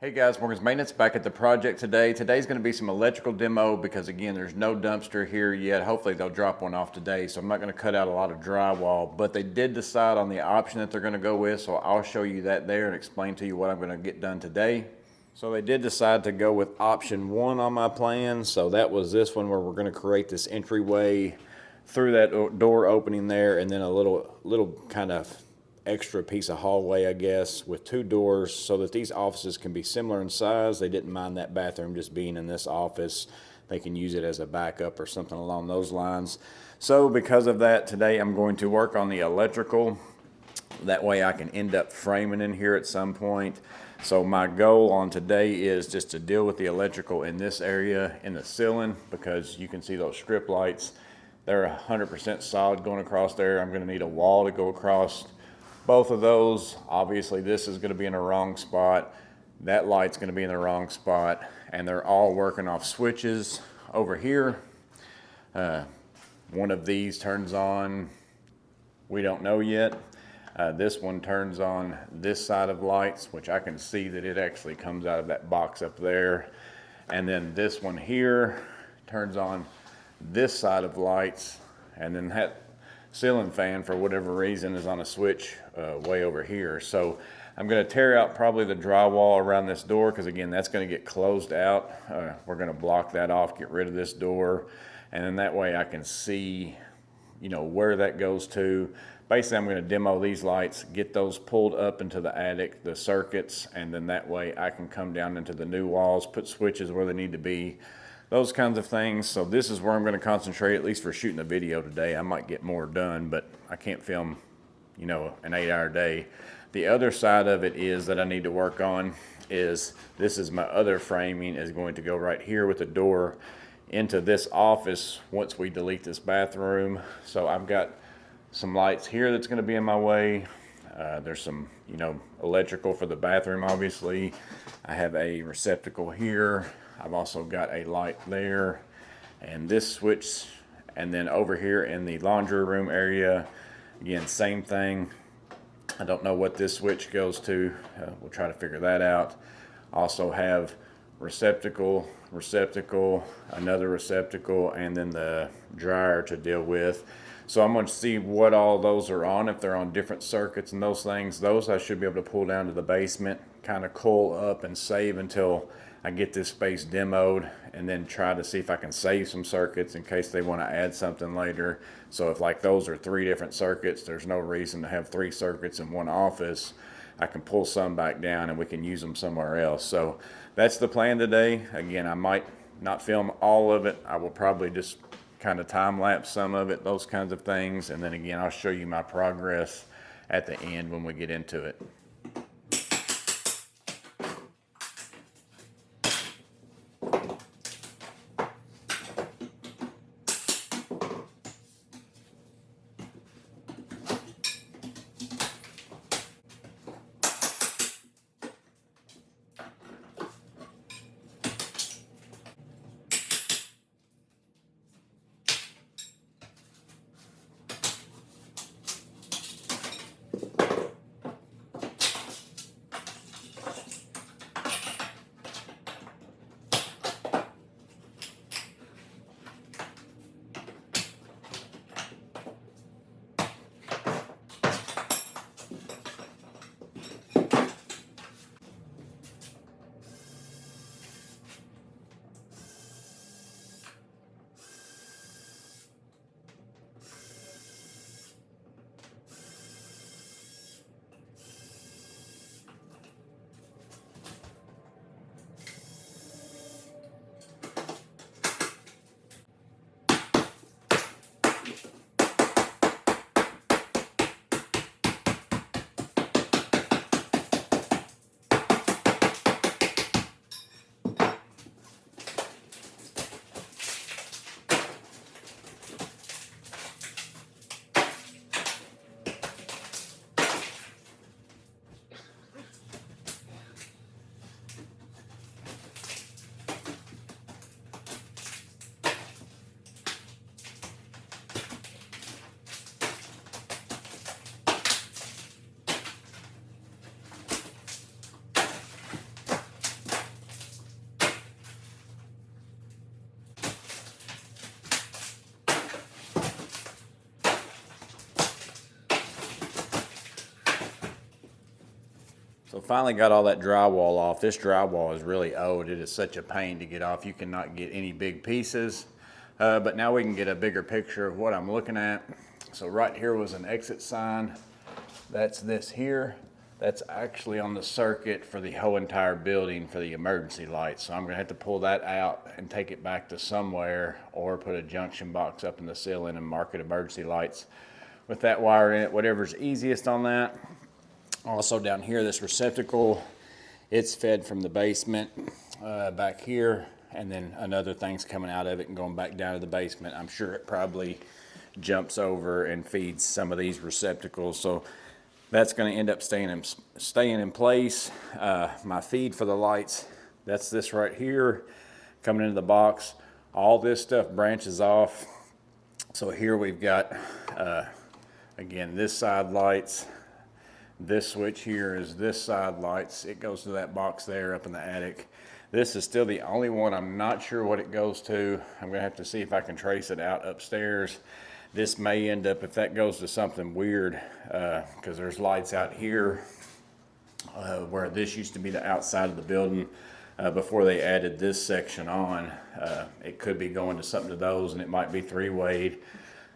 Hey guys, Morgan's Maintenance back at the project today. Today's going to be some electrical demo because again, there's no dumpster here yet. Hopefully they'll drop one off today, so I'm not going to cut out a lot of drywall, but they did decide on the option that they're going to go with, so I'll show you that there and explain to you what I'm going to get done today. So they did decide to go with option 1 on my plan, so that was this one where we're going to create this entryway through that door opening there, and then a little kind of extra piece of hallway, I guess, with 2 doors so that these offices can be similar in size. They didn't mind that bathroom just being in this office. They can use it as a backup or something along those lines. So because of that, today I'm going to work on the electrical. That way I can end up framing in here at some point. So my goal on today is just to deal with the electrical in this area in the ceiling, because you can see those strip lights. They're 100% solid going across there. I'm going to need a wall to go across both of those. Obviously this is going to be in the wrong spot, that light's going to be in the wrong spot, and they're all working off switches over here. One of these turns on, we don't know yet. This one turns on this side of lights, which I can see that it actually comes out of that box up there. And then this one here turns on this side of lights, and then that ceiling fan, for whatever reason, is on a switch way over here. So I'm going to tear out probably the drywall around this door, because again, that's going to get closed out. We're going to block that off, get rid of this door, and then that way I can see, you know, where that goes to. Basically, I'm going to demo these lights, get those pulled up into the attic, the circuits, and then that way I can come down into the new walls, put switches where they need to be, those kinds of things. So this is where I'm going to concentrate, at least for shooting the video today. I might get more done, but I can't film, you know, an 8-hour day. The other side of it is that I need to work on is, this is my other framing, is going to go right here with the door into this office once we delete this bathroom. So I've got some lights here that's going to be in my way. There's some, you know, electrical for the bathroom, obviously. I have a receptacle here. I've also got a light there, and this switch, and then over here in the laundry room area, again, same thing. I don't know what this switch goes to. We'll try to figure that out. Also have receptacle, another receptacle, and then the dryer to deal with. So I'm going to see what all those are on, if they're on different circuits and those things. Those I should be able to pull down to the basement, kind of coil up and save until I get this space demoed, and then try to see if I can save some circuits in case they want to add something later. So if like those are 3 different circuits, there's no reason to have 3 circuits in one office. I can pull some back down and we can use them somewhere else. So that's the plan today. Again, I might not film all of it. I will probably just kind of time lapse some of it, those kinds of things. And then again, I'll show you my progress at the end when we get into it. So finally got all that drywall off. This drywall is really old. It is such a pain to get off. You cannot get any big pieces. But now we can get a bigger picture of what I'm looking at. So right here was an exit sign. That's this here. That's actually on the circuit for the whole entire building for the emergency lights. So I'm gonna have to pull that out and take it back to somewhere, or put a junction box up in the ceiling and mark it emergency lights with that wire in it, whatever's easiest on that. Also down here, this receptacle, it's fed from the basement back here, and then another thing's coming out of it and going back down to the basement. I'm sure it probably jumps over and feeds some of these receptacles. So that's going to end up staying in place. My feed for the lights, that's this right here, coming into the box. All this stuff branches off. So here we've got, again, this side lights. This switch here is this side lights. It goes to that box there up in the attic. This is still the only one I'm not sure what it goes to. I'm gonna have to see if I can trace it out upstairs. This may end up, if that goes to something weird, because there's lights out here where this used to be the outside of the building before they added this section on. It could be going to something to those, and it might be three-wayed.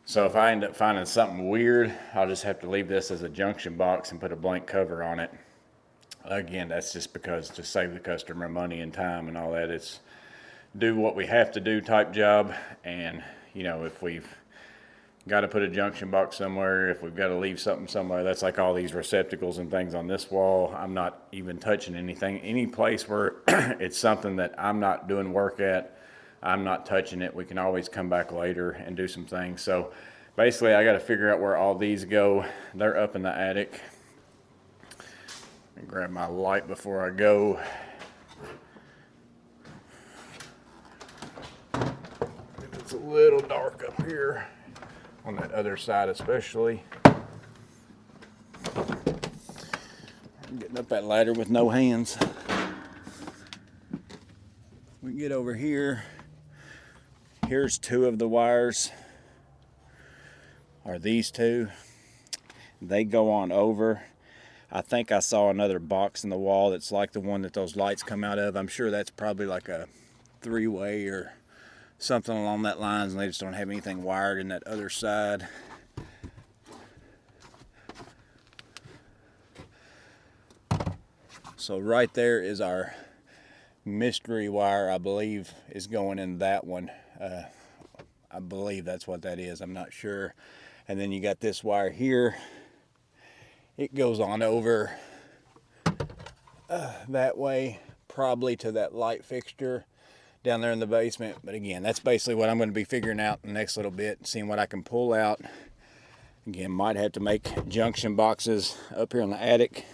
So if I end up finding something weird, I'll just have to leave this as a junction box and put a blank cover on it. Again, that's just because to save the customer money and time and all that. It's do what we have to do type job. And, you know, if we've got to put a junction box somewhere, if we've got to leave something somewhere, that's like all these receptacles and things on this wall. I'm not even touching anything. Any place where it's something that I'm not doing work at, I'm not touching it. We can always come back later and do some things. So basically I got to figure out where all these go. They're up in the attic. Let me grab my light before I go. It's a little dark up here on that other side especially. I'm getting up that ladder with no hands. We get over here. Here's two of the wires, or these two. They go on over. I think I saw another box in the wall that's like the one that those lights come out of. I'm sure that's probably like a three-way or something along that lines, and they just don't have anything wired in that other side. So right there is our mystery wire, I believe, is going in that one. I believe that's what that is. I'm not sure. And then you got this wire here. It goes on over that way, probably to that light fixture down there in the basement. But again, that's basically what I'm going to be figuring out in the next little bit, seeing what I can pull out. Again, might have to make junction boxes up here in the attic,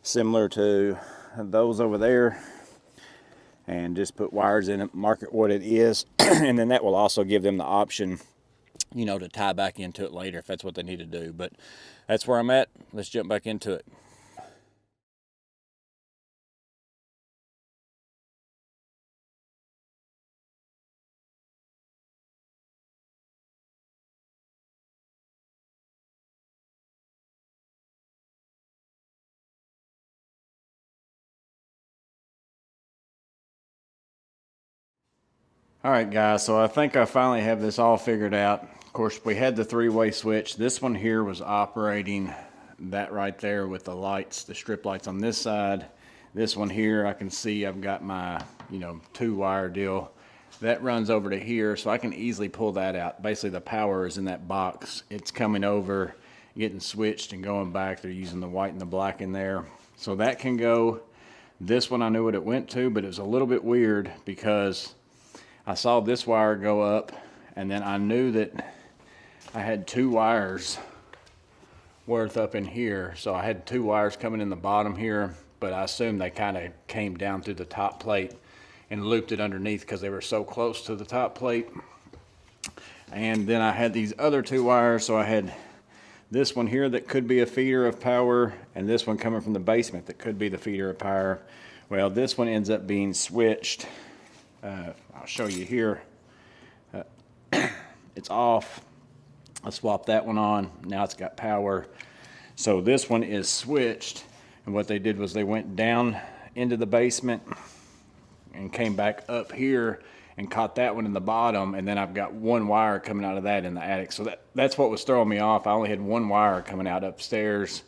similar to those over there, and just put wires in it, mark it what it is, and then that will also give them the option, you know, to tie back into it later if that's what they need to do. But that's where I'm at. Let's jump back into it. All right, guys, so I think I finally have this all figured out. Of course, we had the three-way switch. This one here was operating that right there with the lights, the strip lights on this side. This one here, I can see I've got my, you know, two-wire deal. That runs over to here, so I can easily pull that out. Basically, the power is in that box. It's coming over, getting switched and going back. They're using the white and the black in there. So that can go. This one I knew what it went to, but it was a little bit weird because I saw this wire go up, and then I knew that I had two wires worth up in here. So I had two wires coming in the bottom here, but I assumed they kind of came down through the top plate and looped it underneath because they were so close to the top plate. And then I had these other two wires, so I had this one here that could be a feeder of power, and this one coming from the basement that could be the feeder of power. Well, this one ends up being switched. I'll show you here. It's off. I swapped that one on. Now it's got power. So this one is switched. And what they did was they went down into the basement and came back up here and caught that one in the bottom, and then I've got one wire coming out of that in the attic. So that's what was throwing me off. I only had one wire coming out upstairs.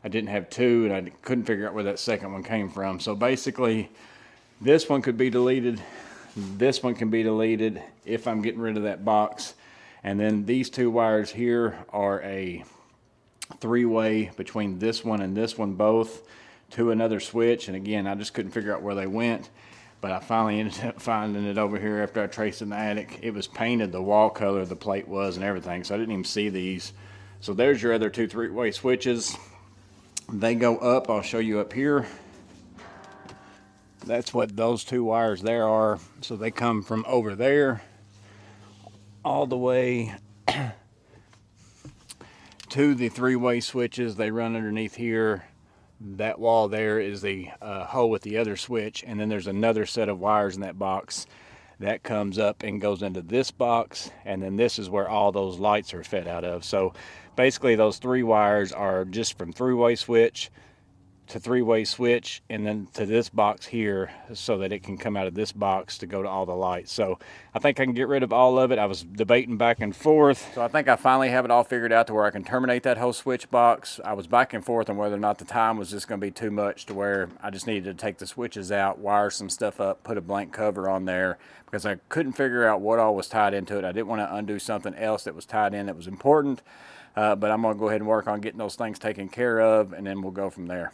I didn't have two, and I couldn't figure out where that second one came from. So basically, this one could be deleted. This one can be deleted if I'm getting rid of that box. And then these two wires here are a three-way between this one and this one both to another switch. And again, I just couldn't figure out where they went. But I finally ended up finding it over here after I traced in the attic. It was painted the wall color the plate was and everything, so I didn't even see these. So there's your other two three-way switches. They go up, I'll show you up here. That's what those two wires there are. So they come from over there all the way to the three-way switches. They run underneath here. That wall there is the hole with the other switch, and then there's another set of wires in that box that comes up and goes into this box, and then this is where all those lights are fed out of. So basically those three wires are just from three-way switch to three-way switch and then to this box here so that it can come out of this box to go to all the lights. So I think I can get rid of all of it. I was debating back and forth. So I think I finally have it all figured out to where I can terminate that whole switch box. I was back and forth on whether or not the time was just going to be too much to where I just needed to take the switches out, wire some stuff up, put a blank cover on there because I couldn't figure out what all was tied into it. I didn't want to undo something else that was tied in that was important, but I'm going to go ahead and work on getting those things taken care of, and then we'll go from there.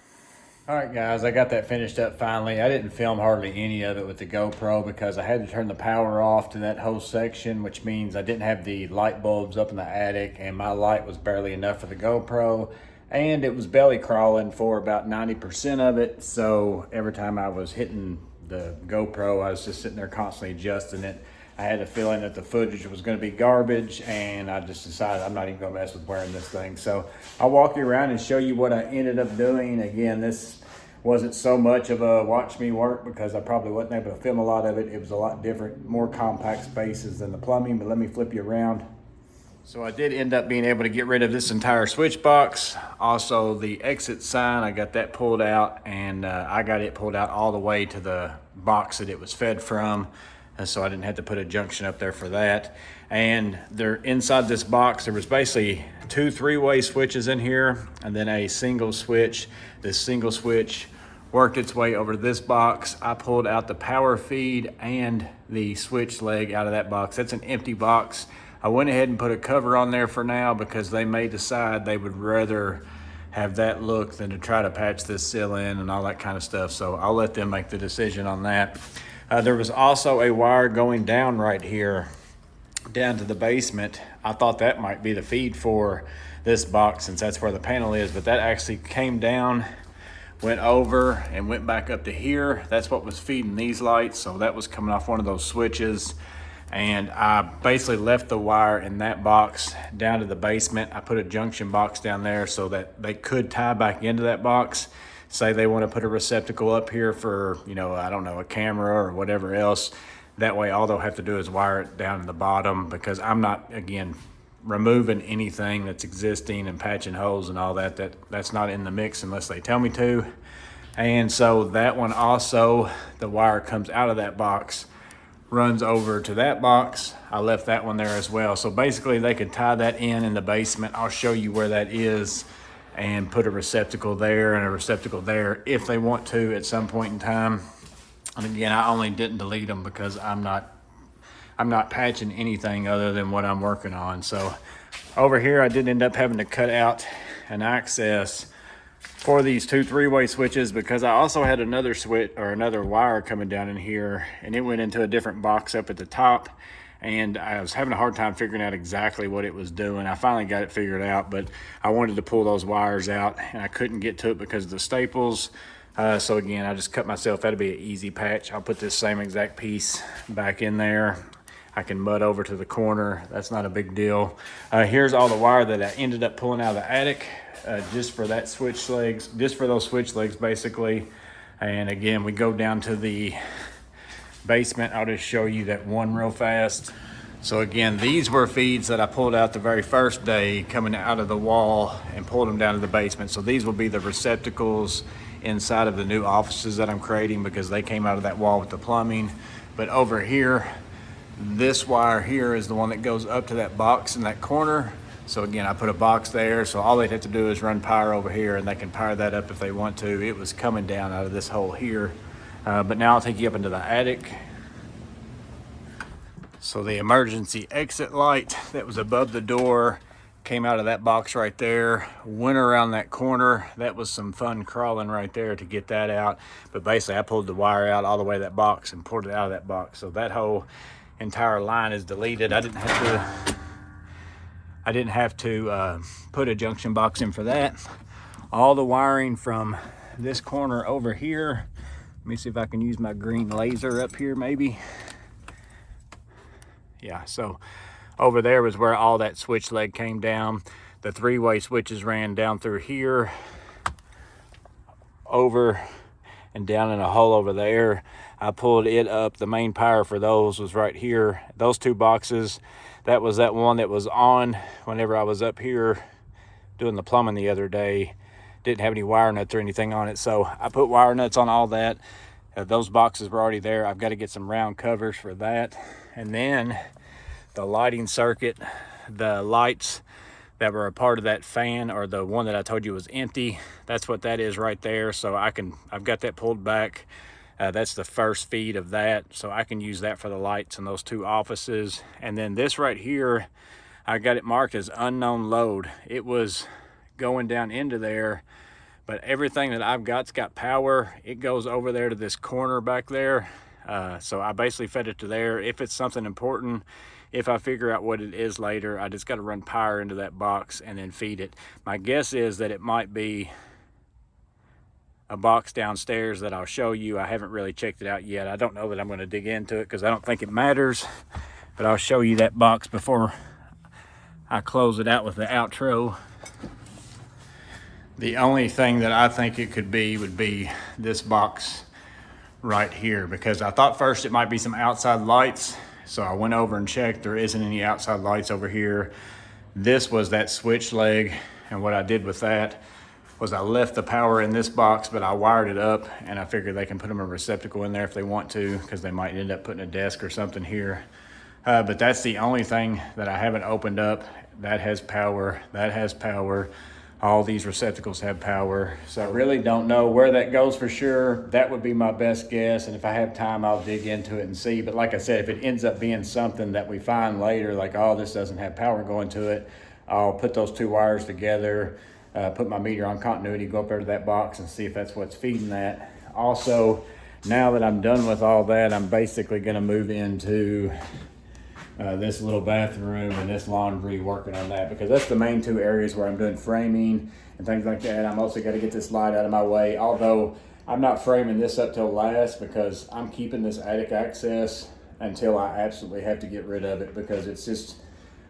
All right, guys, I got that finished up finally. I didn't film hardly any of it with the GoPro because I had to turn the power off to that whole section, which means I didn't have the light bulbs up in the attic, and my light was barely enough for the GoPro, and it was belly crawling for about 90% of it. So every time I was hitting the GoPro, I was just sitting there constantly adjusting it. I had a feeling that the footage was going to be garbage, and I just decided I'm not even going to mess with wearing this thing. So I'll walk you around and show you what I ended up doing. Again, this wasn't so much of a watch me work because I probably wasn't able to film a lot of it. It was a lot different, more compact spaces than the plumbing, but let me flip you around. So I did end up being able to get rid of this entire switch box. Also the exit sign, I got that pulled out, and I got it pulled out all the way to the box that it was fed from. And so I didn't have to put a junction up there for that. And there inside this box, there was basically two three-way switches in here and then a single switch. This single switch worked its way over to this box. I pulled out the power feed and the switch leg out of that box. That's an empty box. I went ahead and put a cover on there for now because they may decide they would rather have that look than to try to patch this seal in and all that kind of stuff. So I'll let them make the decision on that. There was also a wire going down right here, down to the basement. I thought that might be the feed for this box since that's where the panel is, but that actually came down, went over, and went back up to here. That's what was feeding these lights, so that was coming off one of those switches. And I basically left the wire in that box down to the basement. I put a junction box down there so that they could tie back into that box. Say they want to put a receptacle up here for, you know, I don't know, a camera or whatever else. That way all they'll have to do is wire it down to the bottom because I'm not, again, removing anything that's existing and patching holes and all that. That's not in the mix unless they tell me to. And so that one also, the wire comes out of that box, runs over to that box. I left that one there as well. So basically they could tie that in the basement. I'll show you where that is and put a receptacle there and a receptacle there if they want to at some point in time. And again, I only didn't delete them because I'm not patching anything other than what I'm working on. So over here, I did end up having to cut out an access for these two three-way switches because I also had another switch or another wire coming down in here, and it went into a different box up at the top. And I was having a hard time figuring out exactly what it was doing. I finally got it figured out, but I wanted to pull those wires out and I couldn't get to it because of the staples. So again, I just cut myself. That'll be an easy patch. I'll put this same exact piece back in there. I can mud over to the corner. That's not a big deal. Here's all the wire that I ended up pulling out of the attic just for that switch legs, just for those switch legs basically. And again, we go down to the basement. I'll just show you that one real fast. So again, these were feeds that I pulled out the very first day coming out of the wall and pulled them down to the basement. So these will be the receptacles inside of the new offices that I'm creating because they came out of that wall with the plumbing. But over here, this wire here is the one that goes up to that box in that corner. So again, I put a box there, so all they'd have to do is run power over here and they can power that up if they want to. It was coming down out of this hole here. But now I'll take you up into the attic. So the emergency exit light that was above the door came out of that box right there, went around that corner. That was some fun crawling right there to get that out. But basically I pulled the wire out all the way to that box and pulled it out of that box. So that whole entire line is deleted. I didn't have to put a junction box in for that. All the wiring from this corner over here. Let me see if I can use my green laser up here maybe. Yeah, so over there was where all that switch leg came down. The three-way switches ran down through here, over and down in a hole over there. I pulled it up. The main power for those was right here. Those two boxes, that was that one that was on whenever I was up here doing the plumbing the other day. Didn't have any wire nuts or anything on it, so I put wire nuts on all that. Those boxes were already there. I've got to get some round covers for that. And then the lighting circuit, the lights that were a part of that fan, or the one that I told you was empty, that's what that is right there. So I've got that pulled back. That's the first feed of that, so I can use that for the lights in those two offices. And then this right here, I got it marked as unknown load. It was going down into there, but everything that I've got's got power. It goes over there to this corner back there. So I basically fed it to there. If it's something important, if I figure out what it is later, I just got to run power into that box and then feed it. My guess is that it might be a box downstairs that I'll show you. I haven't really checked it out yet. I don't know that I'm going to dig into it because I don't think it matters, but I'll show you that box before I close it out with the outro. The only thing that I think it could be would be this box right here, because I thought first it might be some outside lights. So I went over and checked. There isn't any outside lights over here. This was that switch leg, and what I did with that was I left the power in this box, but I wired it up, and I figured they can put them a receptacle in there if they want to, because they might end up putting a desk or something here. But that's the only thing that I haven't opened up. That has power, that has power. All these receptacles have power. So I really don't know where that goes for sure. That would be my best guess. And if I have time, I'll dig into it and see. But like I said, if it ends up being something that we find later, like, oh, this doesn't have power going to it, I'll put those two wires together, put my meter on continuity, go up there to that box and see if that's what's feeding that. Also, now that I'm done with all that, I'm basically gonna move into this little bathroom and this laundry, working on that, because that's the main two areas where I'm doing framing and things like that. I'm also got to get this light out of my way, although I'm not framing this up till last because I'm keeping this attic access until I absolutely have to get rid of it, because it's just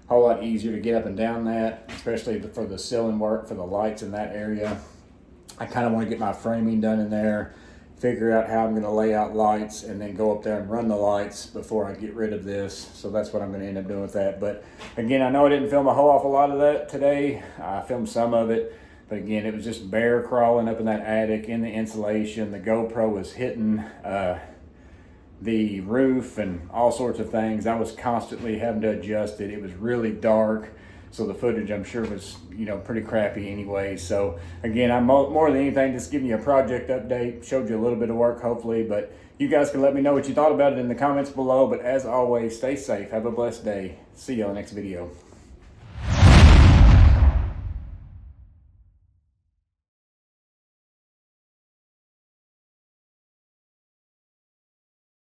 a whole lot easier to get up and down that, especially for the ceiling work for the lights in that area. I kind of want to get my framing done in there, figure out how I'm going to lay out lights, and then go up there and run the lights before I get rid of this. So that's what I'm going to end up doing with that. But again, I know I didn't film a whole awful lot of that today. I filmed some of it, but again, it was just bear crawling up in that attic in the insulation. The GoPro was hitting the roof and all sorts of things. I was constantly having to adjust it. It was really dark, so the footage, I'm sure, was, pretty crappy anyway. So again, I'm more than anything just giving you a project update. Showed you a little bit of work, hopefully, but you guys can let me know what you thought about it in the comments below. But as always, stay safe, have a blessed day. See you on the next video.